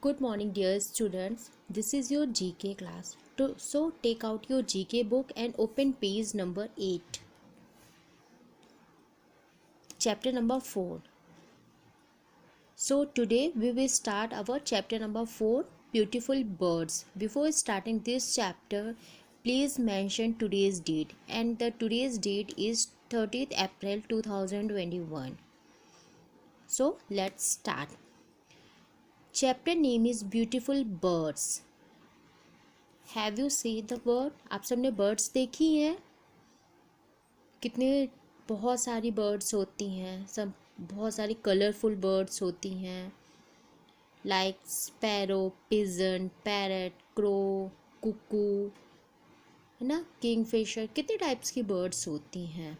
Good morning, dear students. This is your GK class. So, take out your GK book and open page number 8, chapter number 4. So, today we will start our chapter number 4, Beautiful Birds. Before starting this chapter, please mention today's date. And the today's date is 30th April 2021. So, let's start. Chapter name is Beautiful Birds. Have you see the bird? आप सबने birds देखी हैं? कितने बहुत सारी birds होती हैं, सब बहुत सारी कलरफुल बर्ड्स होती हैं, like sparrow, pigeon, parrot, crow, cuckoo, है ना, किंगफिशर, कितने टाइप्स की बर्ड्स होती हैं।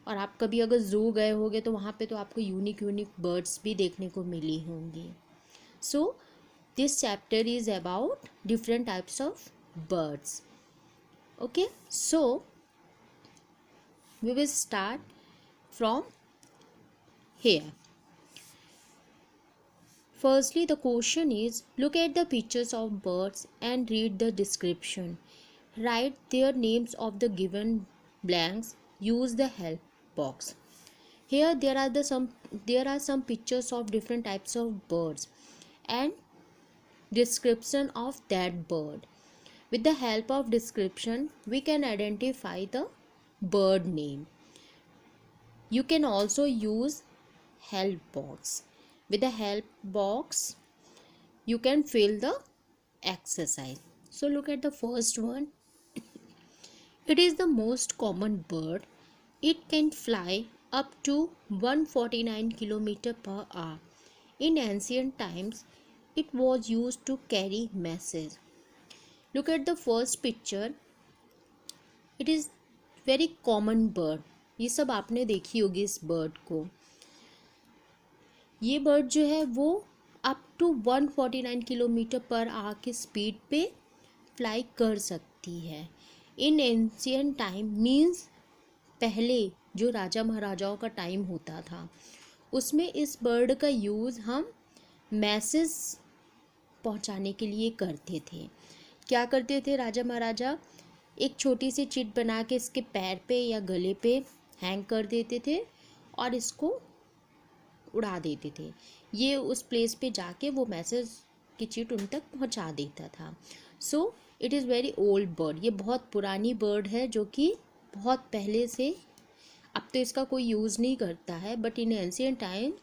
और आप कभी अगर जू गए होंगे तो वहाँ पे तो आपको यूनिक बर्ड्स भी देखने को मिली होंगी। सो this chapter is about different types of birds. Okay, so we will start from here. Firstly, the question is, look at the pictures of birds and read the description. Write their names of the given blanks. Use the help box. Here there are some pictures of different types of birds and description of that bird. With the help of description, we can identify the bird name. You can also use help box. With the help box, you can fill the exercise. So look at the first one. It is the most common bird. It can fly up to 149 km per hour. In ancient times, it was used to carry messages. Look at the first picture. It is very common bird. ये सब आपने देखी होगी इस bird को. ये bird जो है वो up to 149 kilometre per hour की स्पीड पे फ्लाई कर सकती है. इन एंशियंट टाइम मीन्स पहले जो राजा महाराजाओं का टाइम होता था उसमें इस बर्ड का यूज़ हम मैसेज पहुंचाने के लिए करते थे. क्या करते थे राजा महाराजा? एक छोटी सी चिट बना के इसके पैर पे या गले पे हैंग कर देते थे और इसको उड़ा देते थे. ये उस प्लेस पे जाके वो मैसेज की चिट उन तक पहुंचा देता था. So it is very old bird. ये बहुत पुरानी बर्ड है जो कि बहुत पहले से, अब तो इसका कोई यूज़ नहीं करता है, but in ancient time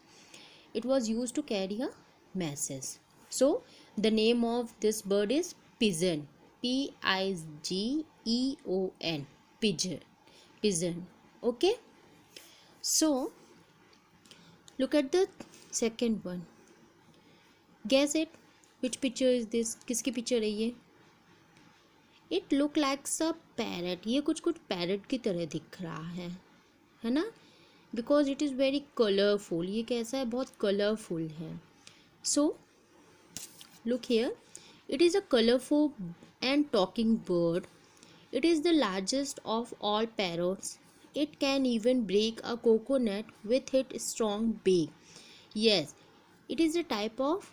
it was use to carry a message. So the name of this bird is pigeon. Pigeon. Pigeon. Okay. So look at the second one. Guess it. Which picture is this? किसकी picture है ये? It look like a parrot. ये कुछ parrot की तरह दिख रहा है ना? Because it is very colorful. ये कैसा है? बहुत कलरफुल है. So look here. It is a colorful and talking bird. It is the largest of all parrots. It can even break a coconut with its strong beak. Yes, it is a type of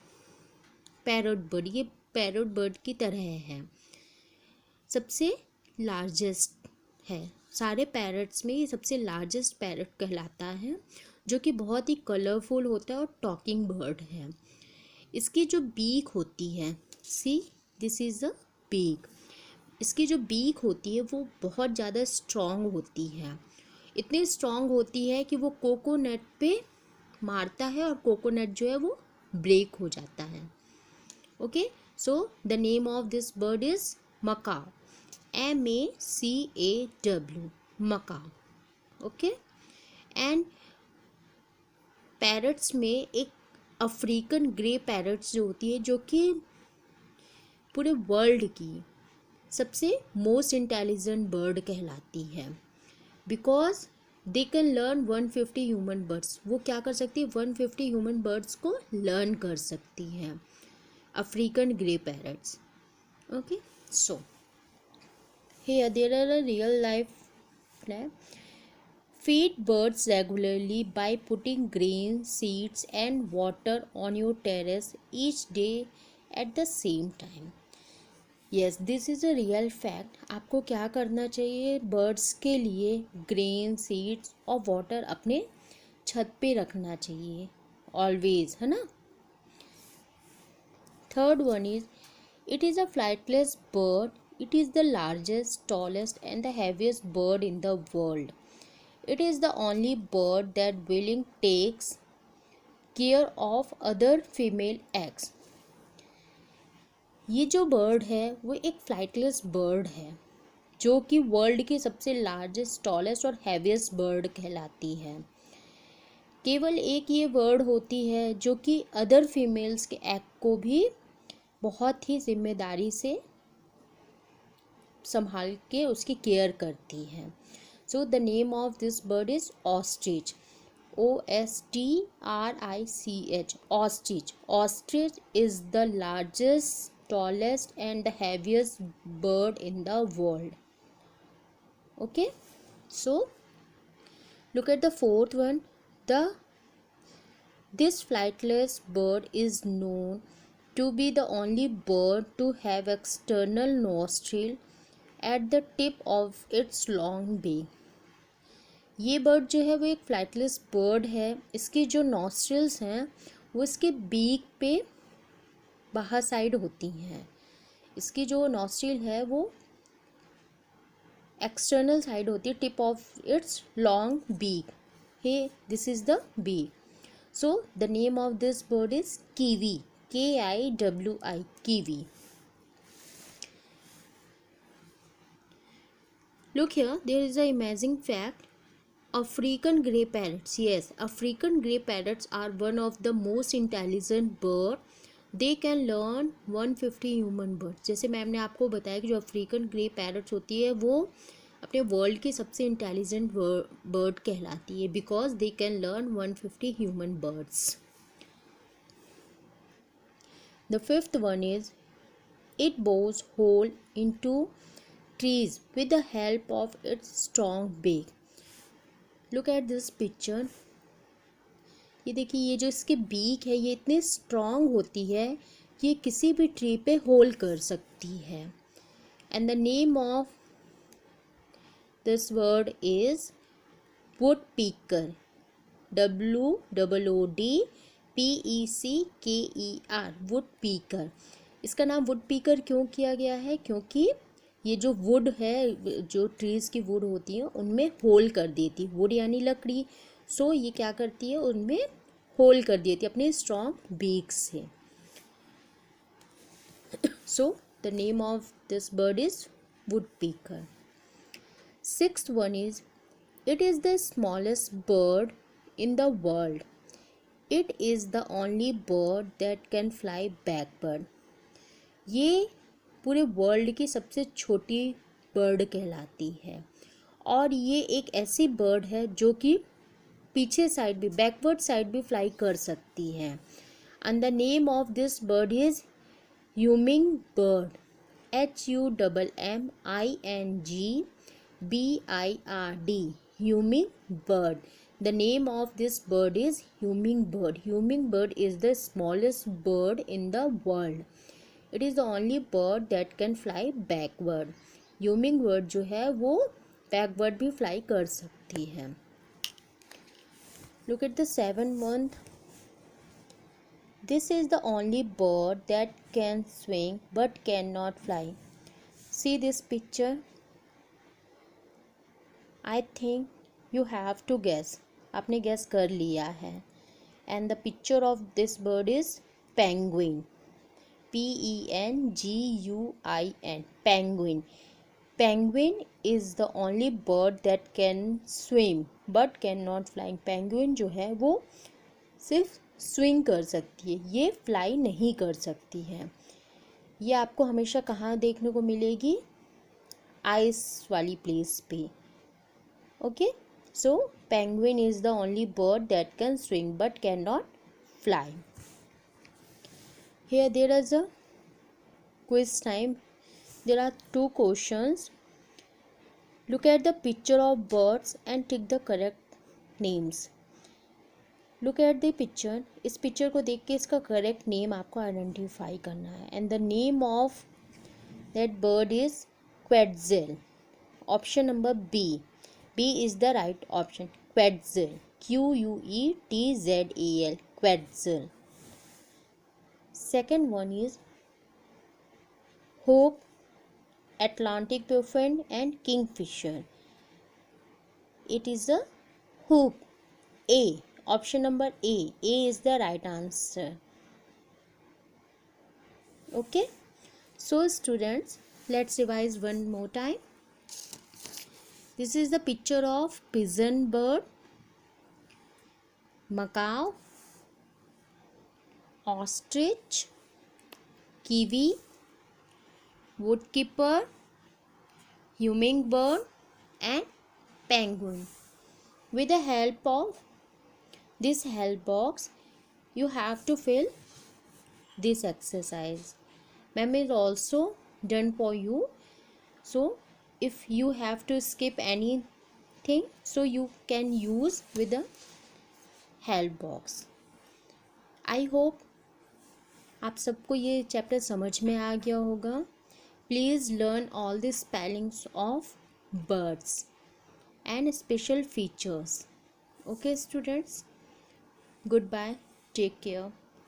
parrot bird. ये parrot bird की तरह है. सबसे largest है. सारे parrots में ये सबसे लार्जेस्ट पैरट कहलाता है, जो कि बहुत ही कलरफुल होता है और टॉकिंग बर्ड है. इसकी जो बीक होती है, see this is a beak. इसकी जो बीक होती है वो बहुत ज़्यादा स्ट्रॉन्ग होती है. इतनी स्ट्रॉन्ग होती है कि वो कोकोनट पे मारता है और कोकोनट जो है वो ब्रेक हो जाता है. Okay, so the name of this bird is macaw. MACAW, macaw. Okay. And parrots में एक अफ्रीकन ग्रे पैरट्स जो होती है, जो कि पूरे वर्ल्ड की सबसे मोस्ट इंटेलिजेंट बर्ड कहलाती है. Because they can learn 150 human birds. वो क्या कर सकती है? 150 ह्यूमन बर्ड्स को लर्न कर सकती हैं, African grey parrots. Okay, so here there are a real life Feed birds regularly by putting grain, seeds and water on your terrace each day at the same time. Yes, this is a real fact. आपको क्या करना चाहिए? Birds के लिए grain, seeds और water अपने छत पे रखना चाहिए ऑलवेज, है ना. Third one is, it is a flightless bird. It is the largest, tallest and the heaviest bird in the world. It is the only bird that willing takes care of other female eggs. ये जो bird है वो एक flightless bird है जो कि world की सबसे लार्जेस्ट, टॉलेस्ट और हैवीएस्ट बर्ड कहलाती है. केवल एक ये बर्ड होती है जो कि अदर फीमेल्स के एग को भी बहुत ही जिम्मेदारी से संभाल के उसकी केयर करती है. सो the name of this bird is ostrich. OSTRICH, ostrich. Ostrich is the largest, tallest and the heaviest bird in the world. Okay, so look at the fourth one. This flightless bird is known to be the only bird to have external nostril at the tip of its long beak. ये bird जो है वो एक flightless bird है. इसकी जो nostrils हैं वो इसके बीक पे बाहर साइड होती हैं. इसकी जो नॉस्ट्रिल है वो एक्सटर्नल साइड होती है, tip of it's long beak. Hey, this is the beak. So the name of this bird is kiwi. KIWI, kiwi. Look here, there is an amazing fact. African grey parrots. Yes, African grey parrots are one of the most intelligent bird. They can learn 150 human words. जैसे ma'am ने आपको बताया कि जो African grey parrots होती है वो अपने वर्ल्ड की सबसे इंटेलिजेंट बर्ड कहलाती है because they can learn 150 human birds. The fifth one is, it bores hole into trees with the help of its strong beak. Look at this picture. ये देखिए, ये जो इसके बीक है ये इतनी स्ट्रॉन्ग होती है ये किसी भी ट्री पे होल कर सकती है. And the name of this word is would पीकर. WOODPECKER, वुड पीकर. इसका नाम वुड पीकर क्यों किया गया है? क्योंकि ये जो वुड है, जो ट्रीज़ की वुड होती है उनमें होल कर देती. वुड यानी लकड़ी. सो ये क्या करती है, उनमें होल कर देती है अपने स्ट्रॉन्ग बीक से. सो the name of this bird is would पीकर. Sixth one is, it is the smallest bird in the world. It is the only bird that can fly backward. ये पूरे वर्ल्ड की सबसे छोटी बर्ड कहलाती है और ये एक ऐसी बर्ड है जो कि पीछे साइड भी, बैकवर्ड साइड भी फ्लाई कर सकती है. And the name of this bird is humming bird. HUMMING BIRD, hummingbird. The name of this bird is hummingbird. Hummingbird is the smallest bird in the world. It is the only bird that can fly backward. Hummingbird जो है वो backward भी fly कर सकती है. Look at the seventh one. This is the only bird that can swing but cannot fly. See this picture. I think you have to guess. आपने guess कर लिया है. And the picture of this bird is penguin. PENGUIN. Penguin. Penguin is the only bird that can swim but cannot fly. Penguin जो है वो सिर्फ swing कर सकती है, ये fly नहीं कर सकती है. ये आपको हमेशा कहाँ देखने को मिलेगी? आइस वाली प्लेस पे. Okay, so penguin is the only bird that can swing but cannot fly. Here there is a quiz time. There are two questions. Look at the picture of birds and tick the correct names. Look at the picture. इस picture को देख के इसका correct name आपको identify करना है. And the name of that bird is quetzal. Option number B. B is the right option. Quetzal. QUETZAL. Quetzal. Second one is hope, Atlantic puffin and kingfisher. It is a hoop. A. Option number A. A is the right answer. Okay. So students, let's revise one more time. This is the picture of pigeon bird, macaw, ostrich, kiwi, woodkeeper, hummingbird and penguin. With the help of this help box, you have to fill this exercise. Ma'am is also done for you. So if you have to skip anything, so you can use with the help box. I hope आप सबको ये chapter समझ में आ गया होगा. Please learn all the spellings of birds and special features. Okay students, goodbye, take care.